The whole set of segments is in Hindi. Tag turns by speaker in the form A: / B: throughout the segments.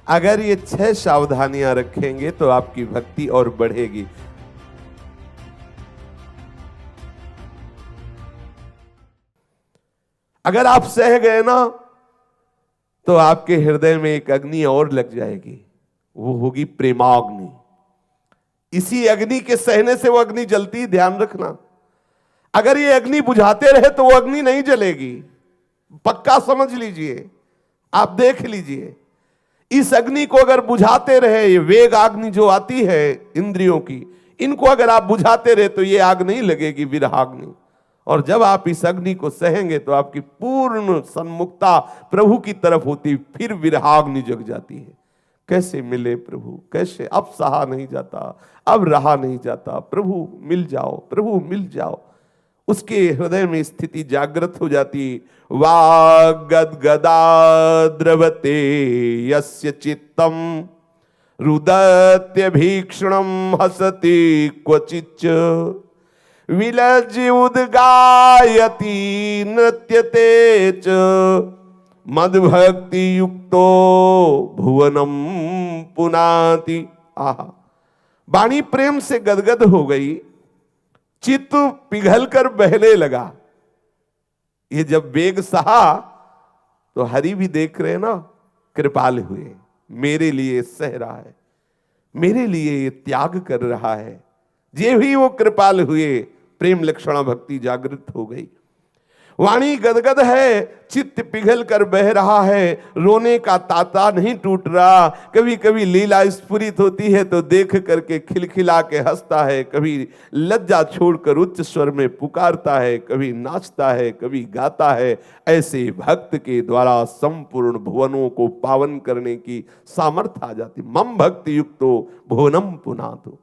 A: अगर ये 6 सावधानियां रखेंगे तो आपकी भक्ति और बढ़ेगी। अगर आप सह गए ना तो आपके हृदय में एक अग्नि और लग जाएगी, वो होगी प्रेमाग्नि। इसी अग्नि के सहने से वो अग्नि जलती, ध्यान रखना। अगर ये अग्नि बुझाते रहे तो वो अग्नि नहीं जलेगी, पक्का समझ लीजिए, आप देख लीजिए। इस अग्नि को अगर बुझाते रहे, ये वेग अग्नि जो आती है इंद्रियों की, इनको अगर आप बुझाते रहे तो ये आग नहीं लगेगी, विरहाग्नि। और जब आप इस अग्नि को सहेंगे तो आपकी पूर्ण सन्मुखता प्रभु की तरफ होती, फिर विरहाग्नि जग जाती है। कैसे मिले प्रभु, कैसे, अब सहा नहीं जाता, अब रहा नहीं जाता, प्रभु मिल जाओ, प्रभु मिल जाओ। उसके हृदय में स्थिति जागृत हो जाती। वागद्गदा द्रवते यस्य चित्तम रुदत्य भीक्षणम हसति क्वचिच्च विलज्य उद्गायति नृत्यते च मद्भक्ति युक्तो भुवनम पुनाति। आहा, वाणी प्रेम से गदगद हो गई, चित्त पिघल कर बहने लगा। ये जब वेग सहा तो हरि भी देख रहे ना, कृपाल हुए, मेरे लिए सह रहा है, मेरे लिए ये त्याग कर रहा है। ये भी वो कृपाल हुए, प्रेम लक्षणा भक्ति जागृत हो गई। वाणी गदगद है, चित्त पिघल कर बह रहा है, रोने का तांता नहीं टूट रहा। कभी कभी लीला स्फुरित होती है तो देख करके खिलखिला के हंसता है, कभी लज्जा छोड़कर उच्च स्वर में पुकारता है, कभी नाचता है, कभी गाता है। ऐसे भक्त के द्वारा संपूर्ण भुवनों को पावन करने की सामर्थ्य आ जाती। मम भक्ति युक्तो भुवनम पुनातु।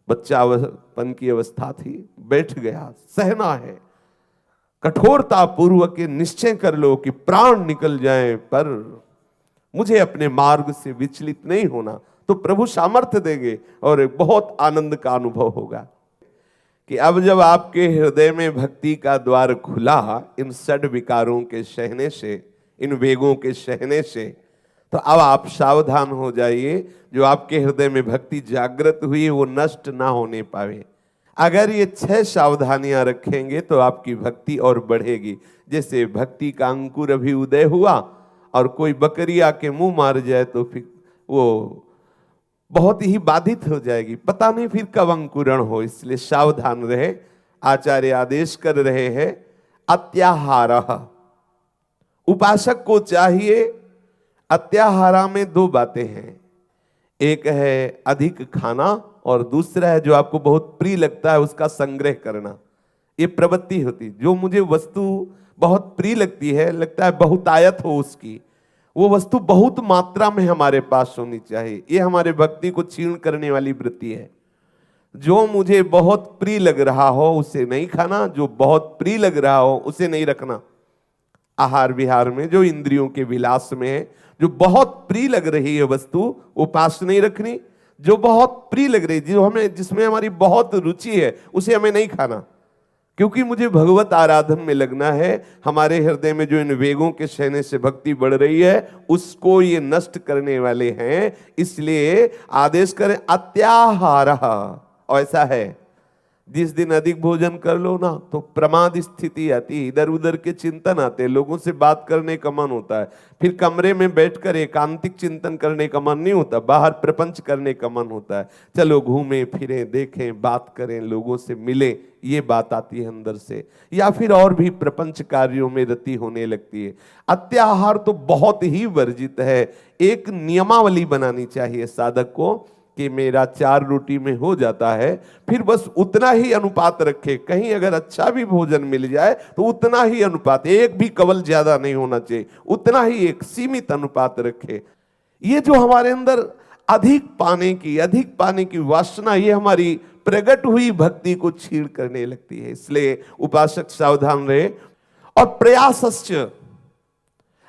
A: बच्चापन की अवस्था थी, बैठ गया, सहना है। कठोरता पूर्वक निश्चय कर लो कि प्राण निकल जाए पर मुझे अपने मार्ग से विचलित नहीं होना, तो प्रभु सामर्थ्य देंगे और एक बहुत आनंद का अनुभव होगा कि अब जब आपके हृदय में भक्ति का द्वार खुला, इन षड विकारों के सहने से, इन वेगों के सहने से, तो अब आप सावधान हो जाइए। जो आपके हृदय में भक्ति जागृत हुई वो नष्ट ना होने पावे। अगर ये 6 सावधानियां रखेंगे तो आपकी भक्ति और बढ़ेगी। जैसे भक्ति का अंकुर अभी उदय हुआ और कोई बकरी आके मुंह मार जाए तो फिर वो बहुत ही बाधित हो जाएगी, पता नहीं फिर कब अंकुरण हो। इसलिए सावधान रहे। आचार्य आदेश कर रहे हैं अत्याहारः। उपासक को चाहिए, अत्याहारा में 2 बातें हैं, एक है अधिक खाना और दूसरा है जो आपको बहुत प्रिय लगता है उसका संग्रह करना। ये प्रवृत्ति होती, जो मुझे वस्तु बहुत प्रिय लगती है, लगता है बहुतायत हो उसकी, वो वस्तु बहुत मात्रा में हमारे पास होनी चाहिए। ये हमारे भक्ति को क्षीण करने वाली वृत्ति है। जो मुझे बहुत प्रिय लग रहा हो उसे नहीं खाना, जो बहुत प्रिय लग रहा हो उसे नहीं रखना। आहार विहार में जो इंद्रियों के विलास में है, जो बहुत प्रिय लग रही है वस्तु वो पास नहीं रखनी। जो बहुत प्रिय लग रही, जो हमें, जिसमें हमारी बहुत रुचि है, उसे हमें नहीं खाना, क्योंकि मुझे भगवत आराधन में लगना है। हमारे हृदय में जो इन वेगों के सहने से भक्ति बढ़ रही है उसको ये नष्ट करने वाले हैं। इसलिए आदेश करें अत्याहारः। ऐसा है, जिस दिन अधिक भोजन कर लो ना तो प्रमाद स्थिति आती, इधर उधर के चिंतन आते, लोगों से बात करने का मन होता है, फिर कमरे में बैठकर एकांतिक चिंतन करने का मन नहीं होता, बाहर प्रपंच करने का मन होता है। चलो घूमें फिरें, देखें, बात करें, लोगों से मिलें, ये बात आती है अंदर से, या फिर और भी प्रपंच कार्यों में रति होने लगती है। अत्याहार तो बहुत ही वर्जित है। एक नियमावली बनानी चाहिए साधक को कि मेरा 4 रोटी में हो जाता है, फिर बस उतना ही अनुपात रखे। कहीं अगर अच्छा भी भोजन मिल जाए तो उतना ही अनुपात, एक भी कवल ज्यादा नहीं होना चाहिए, उतना ही एक सीमित अनुपात रखे। ये जो हमारे अंदर अधिक पाने की वासना, ये हमारी प्रकट हुई भक्ति को छीण करने लगती है। इसलिए उपासक सावधान रहे। और प्रयासस्य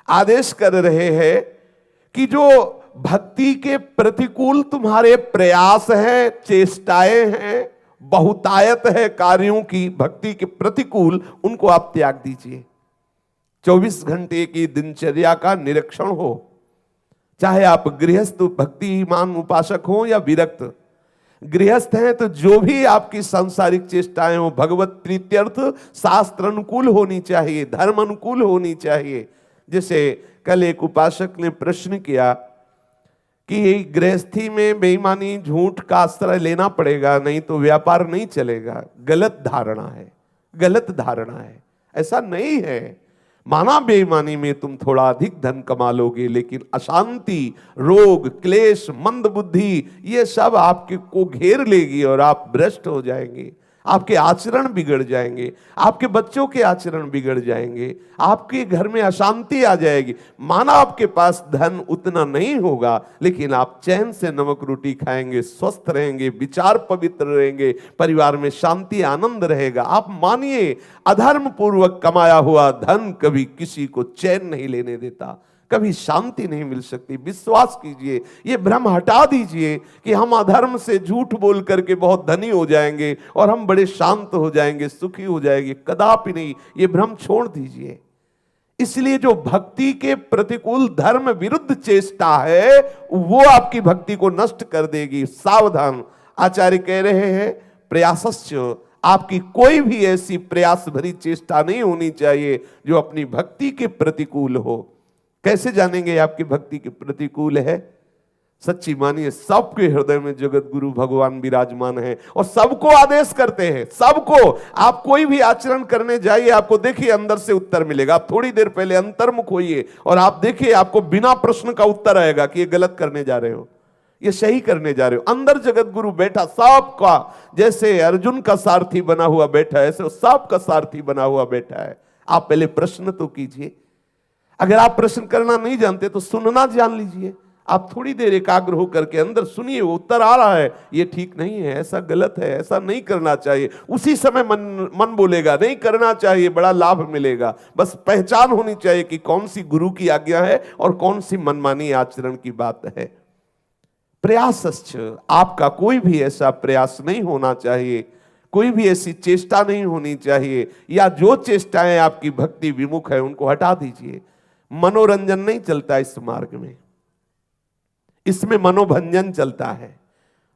A: आदेश कर रहे हैं कि जो भक्ति के प्रतिकूल तुम्हारे प्रयास हैं, चेष्टाएं हैं, बहुतायत है कार्यों की भक्ति के प्रतिकूल, उनको आप त्याग दीजिए। 24 घंटे की दिनचर्या का निरीक्षण हो, चाहे आप गृहस्थ भक्तिमान उपासक हो या विरक्त। गृहस्थ हैं तो जो भी आपकी सांसारिक चेष्टाएं हो भगवत प्रीत्यर्थ शास्त्र अनुकूल होनी चाहिए, धर्म अनुकूल होनी चाहिए। जैसे कल एक उपासक ने प्रश्न किया कि गृहस्थी में बेईमानी झूठ का आश्रय लेना पड़ेगा, नहीं तो व्यापार नहीं चलेगा। गलत धारणा है, गलत धारणा है, ऐसा नहीं है। माना बेईमानी में तुम थोड़ा अधिक धन कमा लोगे, लेकिन अशांति, रोग, क्लेश, मंद बुद्धि ये सब आपके को घेर लेगी और आप भ्रष्ट हो जाएंगे, आपके आचरण बिगड़ जाएंगे, आपके बच्चों के आचरण बिगड़ जाएंगे, आपके घर में अशांति आ जाएगी। माना आपके पास धन उतना नहीं होगा, लेकिन आप चैन से नमक रोटी खाएंगे, स्वस्थ रहेंगे, विचार पवित्र रहेंगे, परिवार में शांति आनंद रहेगा। आप मानिए, अधर्म पूर्वक कमाया हुआ धन कभी किसी को चैन नहीं लेने देता, कभी शांति नहीं मिल सकती। विश्वास कीजिए, ये भ्रम हटा दीजिए कि हम अधर्म से झूठ बोल करके बहुत धनी हो जाएंगे और हम बड़े शांत हो जाएंगे, सुखी हो जाएंगे। कदापि नहीं, ये भ्रम छोड़ दीजिए। इसलिए जो भक्ति के प्रतिकूल धर्म विरुद्ध चेष्टा है वो आपकी भक्ति को नष्ट कर देगी। सावधान। आचार्य कह रहे हैं प्रयासस्य, आपकी कोई भी ऐसी प्रयास भरी चेष्टा नहीं होनी चाहिए जो अपनी भक्ति के प्रतिकूल हो। कैसे जानेंगे आपकी भक्ति के प्रतिकूल है? सच्ची मानिए, सबके हृदय में जगत गुरु भगवान विराजमान है और सबको आदेश करते हैं, सबको। आप कोई भी आचरण करने जाइए, आपको देखिए अंदर से उत्तर मिलेगा। आप थोड़ी देर पहले अंतर्मुख होइए और आप देखिए आपको बिना प्रश्न का उत्तर आएगा कि ये गलत करने जा रहे हो, ये सही करने जा रहे हो। अंदर जगत गुरु बैठा, सबका, जैसे अर्जुन का सारथी बना हुआ बैठा है, ऐसे सबका सारथी बना हुआ बैठा है। आप पहले प्रश्न तो कीजिए। अगर आप प्रश्न करना नहीं जानते तो सुनना जान लीजिए। आप थोड़ी देर एकाग्र होकर के अंदर सुनिए, वो उत्तर आ रहा है, ये ठीक नहीं है, ऐसा गलत है, ऐसा नहीं करना चाहिए। उसी समय मन बोलेगा नहीं करना चाहिए, बड़ा लाभ मिलेगा। बस पहचान होनी चाहिए कि कौन सी गुरु की आज्ञा है और कौन सी मनमानी आचरण की बात है। प्रयासश्च, आपका कोई भी ऐसा प्रयास नहीं होना चाहिए, कोई भी ऐसी चेष्टा नहीं होनी चाहिए, या जो चेष्टाएं आपकी भक्ति विमुख है उनको हटा दीजिए। मनोरंजन नहीं चलता इस मार्ग में, इसमें मनोभंजन चलता है।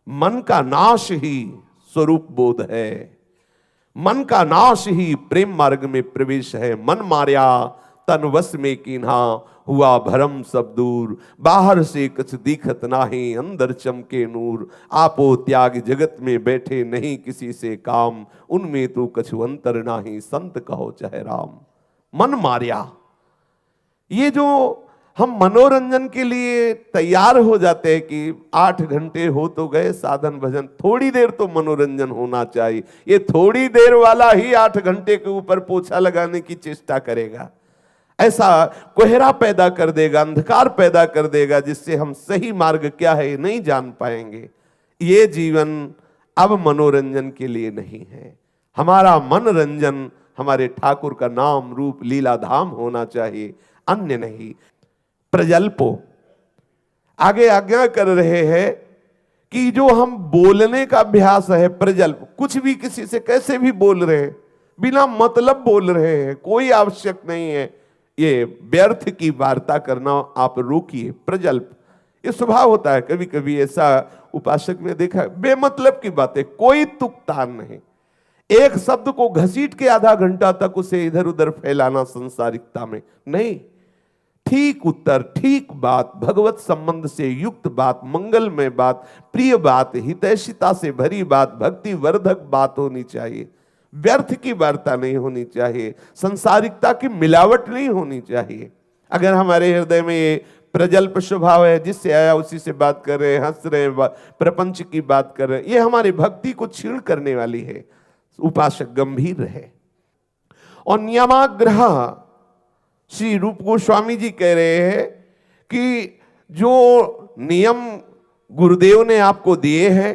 A: मन का नाश ही स्वरूप बोध है, मन का नाश ही प्रेम मार्ग में प्रवेश है। मन मार्या तन वश में कीन्हा, हुआ भरम सब दूर। बाहर से कुछ दिखत नाही, अंदर चमके नूर। आपो त्याग जगत में बैठे, नहीं किसी से काम। उनमें तो कछु अंतर नाही, संत कहो चाहे राम। मन मार्या, ये जो हम मनोरंजन के लिए तैयार हो जाते हैं कि 8 घंटे हो तो गए साधन भजन, थोड़ी देर तो मनोरंजन होना चाहिए। ये थोड़ी देर वाला ही 8 घंटे के ऊपर पोछा लगाने की चेष्टा करेगा, ऐसा कोहरा पैदा कर देगा, अंधकार पैदा कर देगा, जिससे हम सही मार्ग क्या है नहीं जान पाएंगे। ये जीवन अब मनोरंजन के लिए नहीं है। हमारा मनोरंजन हमारे ठाकुर का नाम रूप लीला धाम होना चाहिए, अन्य नहीं। प्रजल्पो, आगे आज्ञा कर रहे हैं कि जो हम बोलने का अभ्यास है, प्रजल्प, कुछ भी किसी से कैसे भी बोल रहे हैं, बिना मतलब बोल रहे हैं, कोई आवश्यक नहीं है, ये व्यर्थ की वार्ता करना आप रोकिए। प्रजल्प, ये स्वभाव होता है, कभी कभी ऐसा उपासक में देखा, बेमतलब की बातें, कोई तुकतान नहीं, एक शब्द को घसीट के आधा घंटा तक उसे इधर उधर फैलाना संसारिकता में नहीं। ठीक उत्तर, ठीक बात, भगवत संबंध से युक्त बात, मंगलमय बात, प्रिय बात, हितैषिता से भरी बात, भक्ति वर्धक बात होनी चाहिए। व्यर्थ की वार्ता नहीं होनी चाहिए, संसारिकता की मिलावट नहीं होनी चाहिए। अगर हमारे हृदय में ये प्रजल्प स्वभाव है, जिससे आया उसी से बात कर रहे हैं, हंस रहे हैं, प्रपंच की बात कर रहे हैं, ये हमारी भक्ति को छीण करने वाली है। उपासक गंभीर रहे। और नियमाग्रह, श्री रूप गोस्वामी जी कह रहे हैं कि जो नियम गुरुदेव ने आपको दिए हैं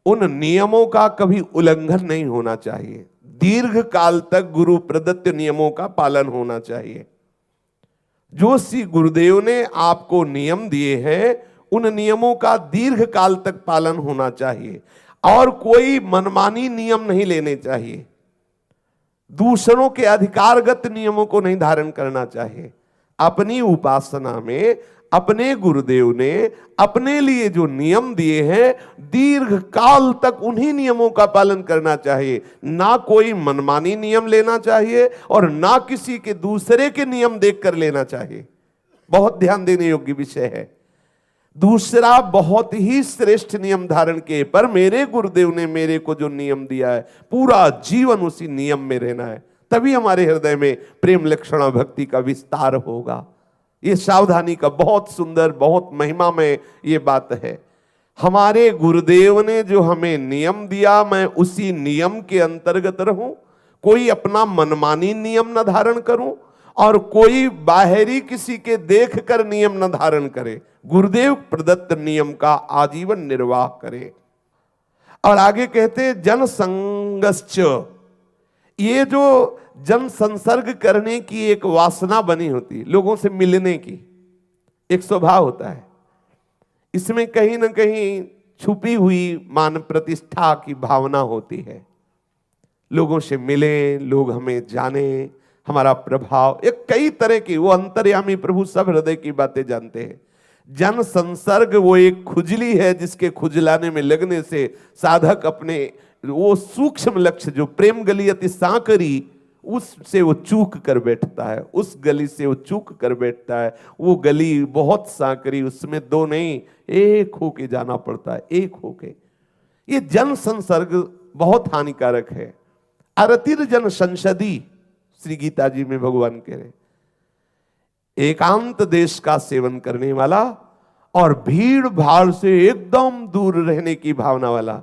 A: उन नियमों का कभी उल्लंघन नहीं होना चाहिए। दीर्घ काल तक गुरु प्रदत्त नियमों का पालन होना चाहिए। जो श्री गुरुदेव ने आपको नियम दिए हैं उन नियमों का दीर्घ काल तक पालन होना चाहिए और कोई मनमानी नियम नहीं लेने चाहिए। दूसरों के अधिकारगत नियमों को नहीं धारण करना चाहिए। अपनी उपासना में अपने गुरुदेव ने अपने लिए जो नियम दिए हैं, दीर्घ काल तक उन्हीं नियमों का पालन करना चाहिए। ना कोई मनमानी नियम लेना चाहिए और ना किसी के दूसरे के नियम देखकर लेना चाहिए। बहुत ध्यान देने योग्य विषय है। दूसरा बहुत ही श्रेष्ठ नियम धारण किए, पर मेरे गुरुदेव ने मेरे को जो नियम दिया है, पूरा जीवन उसी नियम में रहना है, तभी हमारे हृदय में प्रेम लक्षणा भक्ति का विस्तार होगा। ये सावधानी का बहुत सुंदर, बहुत महिमा में ये बात है। हमारे गुरुदेव ने जो हमें नियम दिया, मैं उसी नियम के अंतर्गत रहूं, कोई अपना मनमानी नियम न धारण करूं और कोई बाहरी किसी के देखकर नियम न धारण करे। गुरुदेव प्रदत्त नियम का आजीवन निर्वाह करे। और आगे कहते हैं जन संगश्च, ये जो जन संसर्ग करने की एक वासना बनी होती, लोगों से मिलने की एक स्वभाव होता है, इसमें कहीं ना कहीं छुपी हुई मान प्रतिष्ठा की भावना होती है। लोगों से मिले, लोग हमें जाने, हमारा प्रभाव, एक कई तरह की, वो अंतर्यामी प्रभु सब हृदय की बातें जानते हैं। जन संसर्ग वो एक खुजली है जिसके खुजलाने में लगने से साधक अपने वो सूक्ष्म लक्ष्य जो प्रेम गली अति सांकरी, उससे वो चूक कर बैठता है, उस गली से वो चूक कर बैठता है। वो गली बहुत सांकरी, उसमें दो नहीं एक होके जाना पड़ता है, एक होके। ये जन संसर्ग बहुत हानिकारक है। अरतिर जन संसदी, श्री गीता जी में भगवान कह रहे, एकांत देश का सेवन करने वाला और भीड़ भाड़ से एकदम दूर रहने की भावना वाला।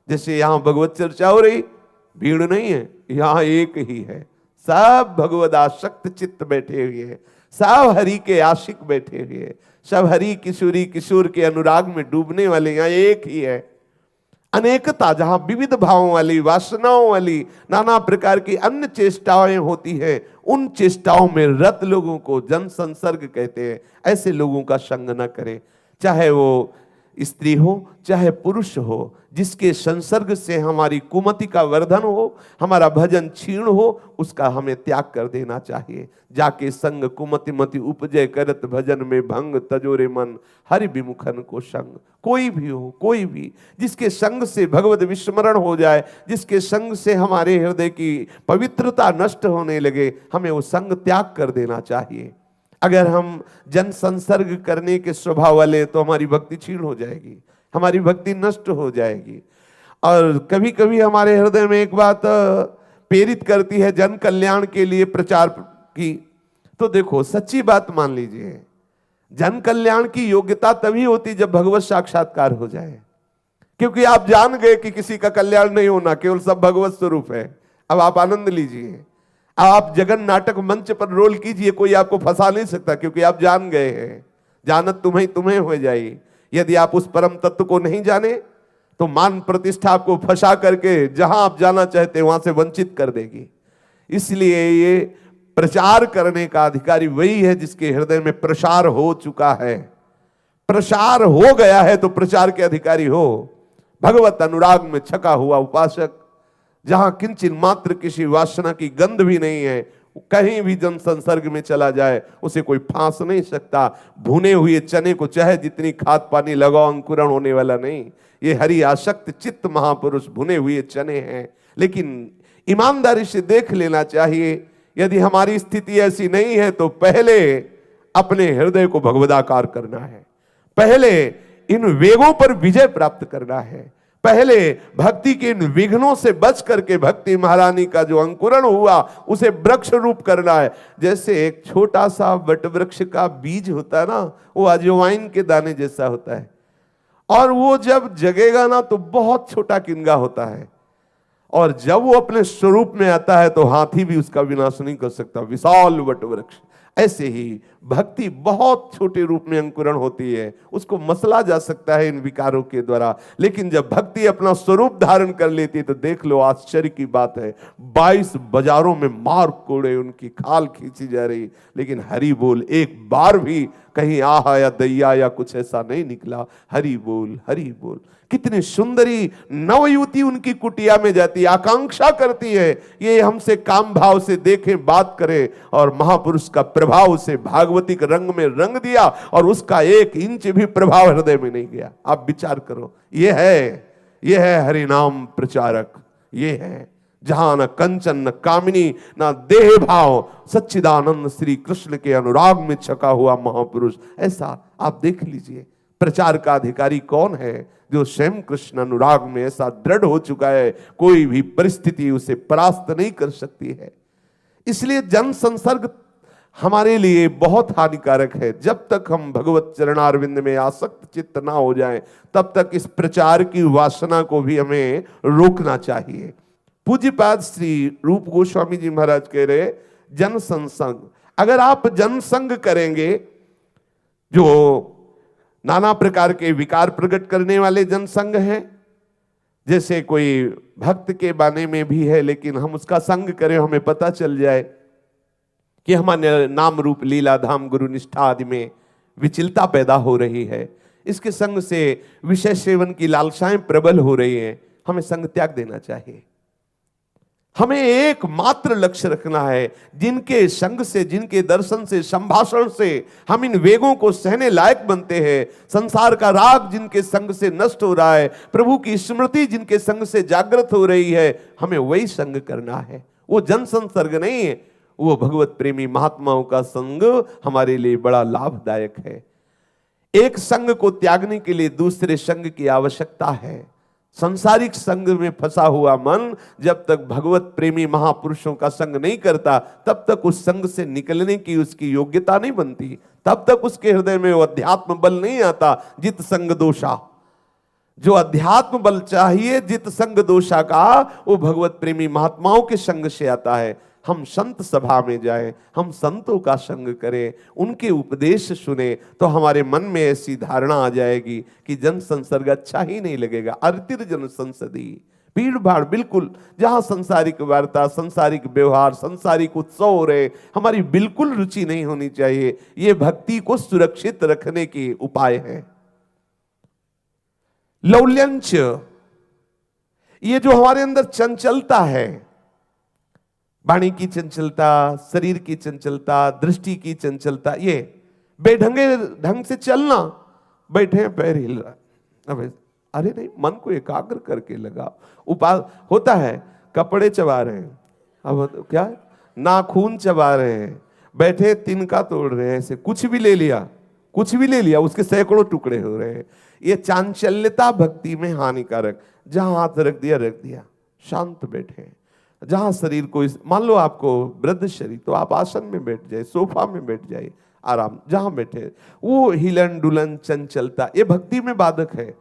A: जैसे यहां भगवत चर्चा हो रही, भीड़ नहीं है, यहां एक ही है, सब भगवद आसक्त चित्त बैठे हुए हैं, सब हरि के आशिक बैठे हुए हैं, सब हरि किशोरी किशोर के अनुराग में डूबने वाले, यहां एक ही है। अनेकता, जहां विविध भावों वाली, वासनाओं वाली, नाना प्रकार की अन्य चेष्टाएं होती है, उन चेष्टाओं में रत लोगों को जन संसर्ग कहते हैं। ऐसे लोगों का संग न करें, चाहे वो स्त्री हो चाहे पुरुष हो, जिसके संसर्ग से हमारी कुमति का वर्धन हो, हमारा भजन क्षीण हो, उसका हमें त्याग कर देना चाहिए। जाके संग कुमति मति उपजय करत भजन में भंग, तजोरे मन हरि विमुखन को संग। कोई भी हो, कोई भी, जिसके संग से भगवत विस्मरण हो जाए, जिसके संग से हमारे हृदय की पवित्रता नष्ट होने लगे, हमें वो संग त्याग कर देना चाहिए। अगर हम जन संसर्ग करने के स्वभाव वाले, तो हमारी भक्ति क्षीण हो जाएगी, हमारी भक्ति नष्ट हो जाएगी। और कभी कभी हमारे हृदय में एक बात प्रेरित करती है जन कल्याण के लिए प्रचार की, तो देखो सच्ची बात मान लीजिए, जन कल्याण की योग्यता तभी होती जब भगवत साक्षात्कार हो जाए। क्योंकि आप जान गए कि किसी का कल्याण नहीं होना, केवल सब भगवत स्वरूप है। अब आप आनंद लीजिए, आप जगन नाटक मंच पर रोल कीजिए, कोई आपको फंसा नहीं सकता, क्योंकि आप जान गए हैं। जानत तुम्हें तुम्हें हो जाई। यदि आप उस परम तत्व को नहीं जाने, तो मान प्रतिष्ठा आपको फंसा करके जहां आप जाना चाहते हैं वहां से वंचित कर देगी। इसलिए ये प्रचार करने का अधिकारी वही है जिसके हृदय में प्रसार हो चुका है। प्रसार हो गया है तो प्रचार के अधिकारी हो। भगवत अनुराग में छका हुआ उपासक, जहां किंचित मात्र किसी वासना की गंध भी नहीं है, कहीं भी जन संसर्ग में चला जाए उसे कोई फांस नहीं सकता। भुने हुए चने को चाहे जितनी खाद पानी लगाओ, अंकुरण होने वाला नहीं। ये हरि आसक्त चित्त महापुरुष भुने हुए चने हैं। लेकिन ईमानदारी से देख लेना चाहिए, यदि हमारी स्थिति ऐसी नहीं है तो पहले अपने हृदय को भगवदाकार करना है, पहले इन वेगों पर विजय प्राप्त करना है, पहले भक्ति के इन विघ्नों से बच करके भक्ति महारानी का जो अंकुरण हुआ उसे वृक्ष रूप करना है। जैसे एक छोटा सा वट वृक्ष का बीज होता है ना, वो अजवाइन के दाने जैसा होता है, और वो जब जगेगा ना तो बहुत छोटा किनगा होता है, और जब वो अपने स्वरूप में आता है तो हाथी भी उसका विनाश नहीं कर सकता, विशाल वट वृक्ष। ऐसे ही भक्ति बहुत छोटे रूप में अंकुरण होती है, उसको मसला जा सकता है इन विकारों के द्वारा, लेकिन जब भक्ति अपना स्वरूप धारण कर लेती है तो देख लो आश्चर्य की बात है, 22 बाजारों में मार कोड़े उनकी खाल खींची जा रही, लेकिन हरि बोल एक बार भी कहीं आहा या दैया या कुछ ऐसा नहीं निकला। हरि बोल हरि बोल। कितनी सुंदरी नवयुवती उनकी कुटिया में जाती है, आकांक्षा करती है ये हमसे काम भाव से देखें, बात करें और महापुरुष का प्रभाव से भागवतिक रंग में रंग दिया और उसका 1 इंच भी प्रभाव हृदय में नहीं गया। आप विचार करो, ये है हरिनाम प्रचारक, ये है जहां न कंचन न कामिनी न देह भाव, सच्चिदानंद श्री कृष्ण के अनुराग में छका हुआ महापुरुष। ऐसा आप देख लीजिए, प्रचार का अधिकारी कौन है? जो स्वयं कृष्ण अनुराग में ऐसा दृढ़ हो चुका है, कोई भी परिस्थिति उसे परास्त नहीं कर सकती है। इसलिए जन संसर्ग हमारे लिए बहुत हानिकारक है। जब तक हम भगवत चरणारविंद में आसक्त चित्त ना हो जाएं, तब तक इस प्रचार की वासना को भी हमें रोकना चाहिए। पूज्यपाद श्री रूप गोस्वामी जी महाराज कह रहे, जन संसंग, अगर आप जनसंग करेंगे, जो नाना प्रकार के विकार प्रकट करने वाले जनसंग हैं, जैसे कोई भक्त के बाने में भी है, लेकिन हम उसका संग करें, हमें पता चल जाए कि हमारे नाम रूप लीला धाम गुरु निष्ठा आदि में विचलता पैदा हो रही है, इसके संग से विषय सेवन की लालसाएं प्रबल हो रही हैं, हमें संग त्याग देना चाहिए। हमें एक मात्र लक्ष्य रखना है, जिनके संग से, जिनके दर्शन से, संभाषण से हम इन वेगों को सहने लायक बनते हैं, संसार का राग जिनके संग से नष्ट हो रहा है, प्रभु की स्मृति जिनके संग से जागृत हो रही है, हमें वही संग करना है। वो जन संसर्ग नहीं है, वो भगवत प्रेमी महात्माओं का संग हमारे लिए बड़ा लाभदायक है। एक संग को त्यागने के लिए दूसरे संग की आवश्यकता है। संसारिक संग में फंसा हुआ मन जब तक भगवत प्रेमी महापुरुषों का संग नहीं करता, तब तक उस संग से निकलने की उसकी योग्यता नहीं बनती, तब तक उसके हृदय में वो अध्यात्म बल नहीं आता। जित संग दोषा, जो अध्यात्म बल चाहिए जित संग दोषा का, वो भगवत प्रेमी महात्माओं के संग से आता है। हम संत सभा में जाएं, हम संतों का संग करें, उनके उपदेश सुने, तो हमारे मन में ऐसी धारणा आ जाएगी कि जन संसर्ग अच्छा ही नहीं लगेगा। अर्तिर जन संसदी, भीड़ भाड़, बिल्कुल जहां संसारिक वार्ता, संसारिक व्यवहार, संसारिक उत्सव हो रहे, हमारी बिल्कुल रुचि नहीं होनी चाहिए। ये भक्ति को सुरक्षित रखने के उपाय है। लौल्यंच, ये जो हमारे अंदर चंचलता है, वाणी की चंचलता, शरीर की चंचलता, दृष्टि की चंचलता, ये बेढंगे ढंग से चलना, बैठे पैर हिल रहा, अब अरे नहीं, मन को एकाग्र करके लगा। उपाय होता है, कपड़े चबा रहे हैं, अब क्या है, नाखून चबा रहे हैं, बैठे तिनका तोड़ रहे हैं, ऐसे कुछ भी ले लिया, उसके सैकड़ों टुकड़े हो रहे हैं। ये चांचल्यता भक्ति में हानिकारक। जहां हाथ रख दिया, शांत बैठे। जहां शरीर को, मान लो आपको वृद्ध शरीर, तो आप आसन में बैठ जाए, सोफा में बैठ जाए, आराम जहां बैठे। वो हिलन डुलन चंचलता, ये भक्ति में बाधक है।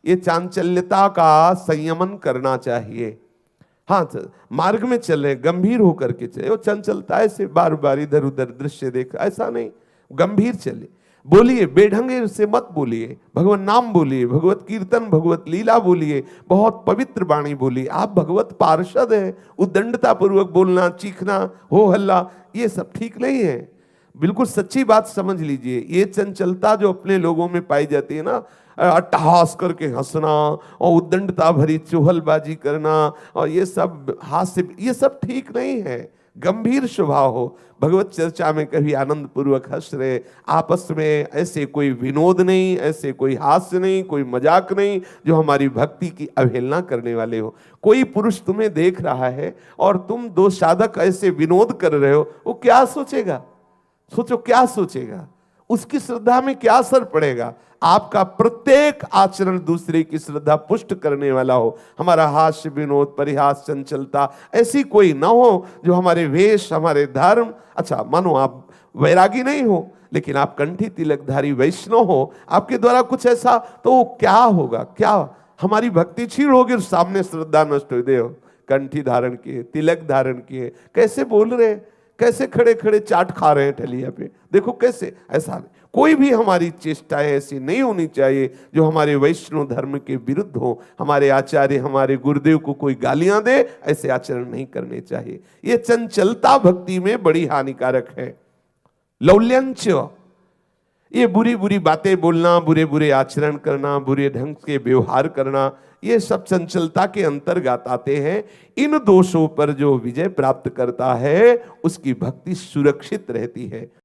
A: ये चांचल्यता का संयमन करना चाहिए। हाँ, मार्ग में चले, गंभीर होकर के चले। वो चंचलता ऐसे बार बार इधर उधर दृश्य देख, ऐसा नहीं, गंभीर चले। बोलिए, बेढंगे से मत बोलिए, भगवत नाम बोलिए, भगवत कीर्तन, भगवत लीला बोलिए, बहुत पवित्र वाणी बोलिए। आप भगवत पार्षद हैं, उद्दंडता पूर्वक बोलना, चीखना, हो हल्ला, ये सब ठीक नहीं है। बिल्कुल सच्ची बात समझ लीजिए। ये चंचलता जो अपने लोगों में पाई जाती है ना, अट्टहास करके हंसना और उद्दंडता भरी चुहलबाजी करना और ये सब हास्य, ये सब ठीक नहीं है। गंभीर स्वभाव हो, भगवत चर्चा में कभी आनंद पूर्वक हंस रहे, आपस में ऐसे कोई विनोद नहीं, ऐसे कोई हास्य नहीं, कोई मजाक नहीं जो हमारी भक्ति की अवहेलना करने वाले हो। कोई पुरुष तुम्हें देख रहा है और तुम दो साधक ऐसे विनोद कर रहे हो, वो क्या सोचेगा? सोचो क्या सोचेगा, उसकी श्रद्धा में क्या असर पड़ेगा? आपका प्रत्येक आचरण दूसरे की श्रद्धा पुष्ट करने वाला हो। हमारा हास्य, विनोद, परिहास, चंचलता ऐसी कोई ना हो जो हमारे वेश, हमारे धर्म, अच्छा मानो आप वैरागी नहीं हो लेकिन आप कंठी तिलकधारी वैष्णव हो, आपके द्वारा कुछ ऐसा, तो क्या होगा? क्या हमारी भक्ति छीड़ होगी और सामने श्रद्धा नष्ट हो। दे कंठी धारण किए, तिलक धारण किए, कैसे बोल रहे हैं, कैसे खड़े खड़े चाट खा रहे हैं ठलिया पे, देखो कैसे। ऐसा नहीं, कोई भी हमारी चेष्टाएं ऐसी नहीं होनी चाहिए जो हमारे वैष्णव धर्म के विरुद्ध हो। हमारे आचार्य, हमारे गुरुदेव को कोई गालियां दे, ऐसे आचरण नहीं करने चाहिए। ये चंचलता भक्ति में बड़ी हानिकारक है। लौल्यंच, ये बुरी बुरी बातें बोलना, बुरे बुरे आचरण करना, बुरे ढंग के व्यवहार करना, ये सब चंचलता के अंतर्गत आते हैं। इन दोषों पर जो विजय प्राप्त करता है उसकी भक्ति सुरक्षित रहती है।